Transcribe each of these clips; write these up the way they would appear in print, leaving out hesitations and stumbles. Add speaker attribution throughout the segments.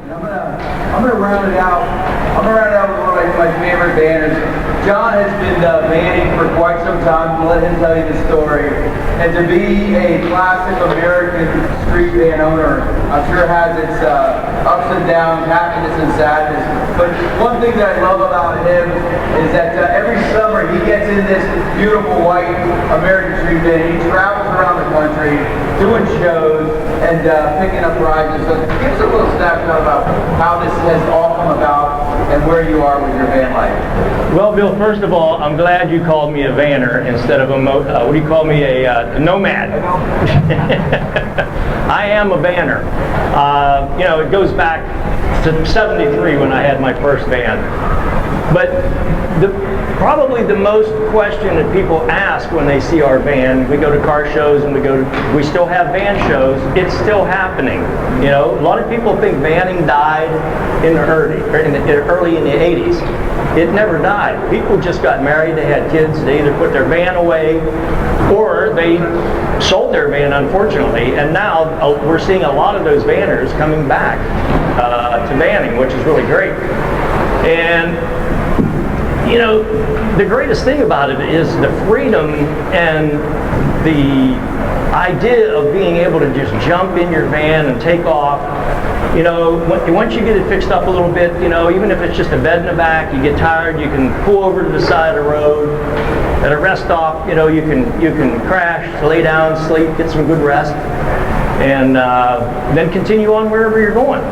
Speaker 1: I'm gonna round it out. I'm gonna round it out with one of my favorite banners. John has been vanning for quite some time. I'll let him tell you the story. And to be a classic American street van owner, I'm sure has its ups and downs, happiness and sadness. But one thing that I love about him is that every summer he gets in this beautiful white American street van. He travels around the country doing shows and picking up prizes. So give us a little snapshot about how this has all come about and where you are with your van life.
Speaker 2: Well, Bill, first of all, I'm glad you called me a vanner instead of a what do you call me, a nomad. I am a vanner. You know, it goes back to '73 when I had my first van. But probably the most question that people ask when they see our van, we go to car shows and we still have van shows, it's still happening. You know, a lot of people think vanning died in the early in the 80s. It never died. People just got married, they had kids, they either put their van away or they sold their van, unfortunately, and now we're seeing a lot of those vanners coming back to vanning, which is really great. And you know, the greatest thing about it is the freedom and the idea of being able to just jump in your van and take off. You know, once you get it fixed up a little bit, you know, even if it's just a bed in the back, you get tired, you can pull over to the side of the road. At a rest stop, you know, you can crash, lay down, sleep, get some good rest, and then continue on wherever you're going.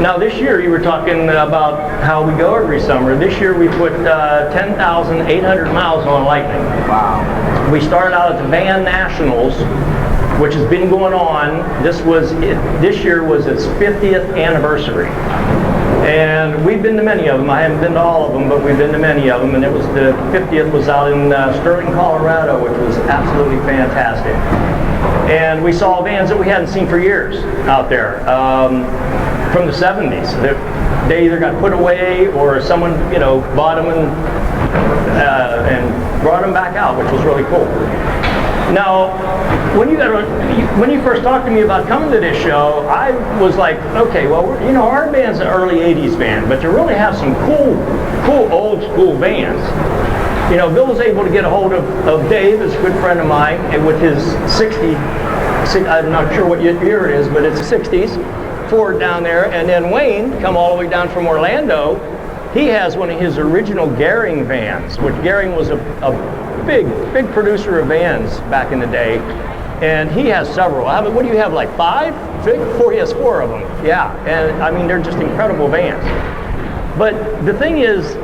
Speaker 2: Now this year, you were talking about how we go every summer. This year we put 10,800 miles on Lightning.
Speaker 1: Wow.
Speaker 2: We started out at the Van Nationals, which has been going on. This year was its 50th anniversary. And we've been to many of them. I haven't been to all of them, but we've been to many of them. And it was the 50th was out in Sterling, Colorado, which was absolutely fantastic. And we saw vans that we hadn't seen for years out there from the 70s. They either got put away or someone, you know, bought them and brought them back out, which was really cool. Now, when you first talked to me about coming to this show, I was like, okay, well, you know, our van's an early 80s van, but to really have some cool old school vans. You know, Bill was able to get a hold of Dave, who's a good friend of mine, and with his 60, I'm not sure what year it is, but it's 60s, Ford down there, and then Wayne, come all the way down from Orlando, he has one of his original Gehring vans, which Gehring was a big producer of vans back in the day, and he has several. What do you have, like 5? 4? He has 4 of them. Yeah, and I mean, they're just incredible vans. But the thing is,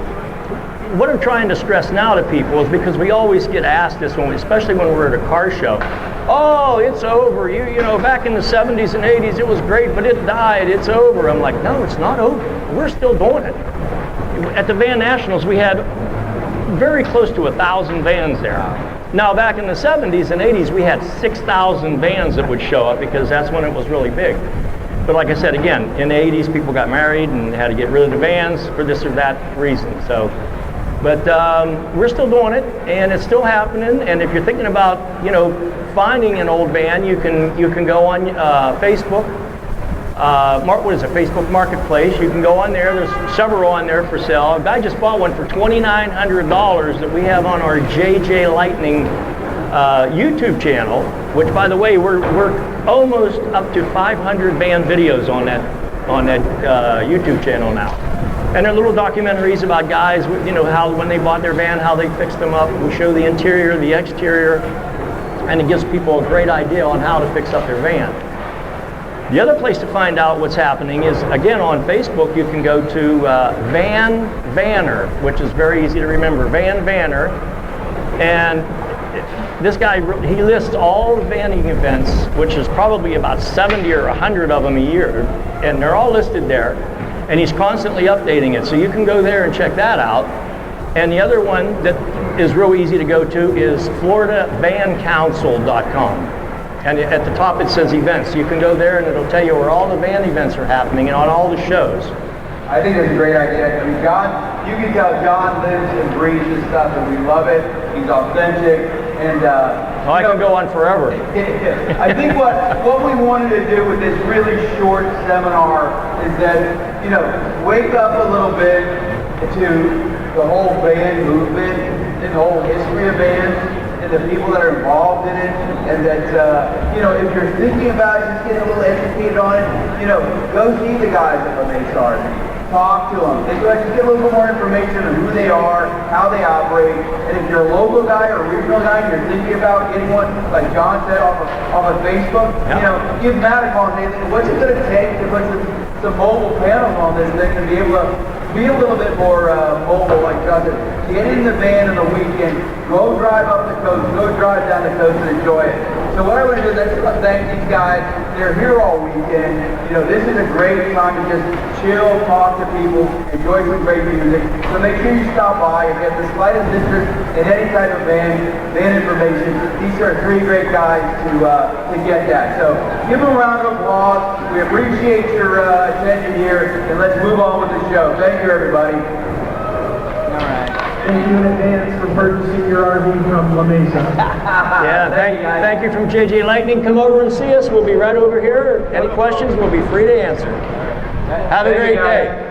Speaker 2: what I'm trying to stress now to people is because we always get asked this, especially when we're at a car show. Oh, it's over. You know, back in the 70s and 80s, it was great, but it died. It's over. I'm like, no, it's not over. We're still doing it. At the Van Nationals, we had very close to 1,000 vans there. Now, back in the 70s and 80s, we had 6,000 vans that would show up because that's when it was really big. But like I said, again, in the 80s, people got married and had to get rid of the vans for this or that reason. So, but we're still doing it, and it's still happening. And if you're thinking about, you know, finding an old van, you can go on Facebook. What is it? Facebook Marketplace. You can go on there. There's several on there for sale. A guy just bought one for $2,900 that we have on our JJLightning YouTube channel. Which, by the way, we're almost up to 500 van videos on that YouTube channel now. And they're little documentaries about guys, you know, how when they bought their van, how they fixed them up. We show the interior, the exterior, and it gives people a great idea on how to fix up their van. The other place to find out what's happening is, again, on Facebook, you can go to Van Vanner, which is very easy to remember, Van Vanner. And this guy, he lists all the vanning events, which is probably about 70 or 100 of them a year, and they're all listed there. And he's constantly updating it, so you can go there and check that out. And the other one that is real easy to go to is FloridaVanCouncil.com. And at the top it says events. You can go there and it'll tell you where all the van events are happening and on all the shows.
Speaker 1: I think it's a great idea. I mean, John, you can tell John lives and breathes this stuff, and we love it. He's authentic. And
Speaker 2: Oh, I can go on forever.
Speaker 1: I think what we wanted to do with this really short seminar is that, wake up a little bit to the whole band movement and the whole history of bands and the people that are involved in it, and that, if you're thinking about it, just getting a little educated on it, go see the guys at La Mesa. Talk to them. Just get a little bit more information on who they are, how they operate, and if you're a local guy or a regional guy and you're thinking about getting one, like John said, off of Facebook, give Matt a call and say, what's it going to take to put some mobile panels on this thing and be able to be a little bit more mobile, like John said. Get in the van on the weekend, go drive up the coast, go drive down the coast and enjoy it. So what I want to do is thank these guys. They're here all weekend. This is a great time to just chill, talk to people, enjoy some great music. So make sure you stop by. If you have the slightest interest in any type of van information, these are three great guys to get that. So give them a round of applause. We appreciate your attention here, and let's move on with the show. Thank you, everybody.
Speaker 3: All right.
Speaker 4: Thank you in advance for purchasing your RV from La Mesa.
Speaker 2: Yeah, thank you from JJLightning. Come over and see us. We'll be right over here. Any questions, we'll be free to answer. Have a great day.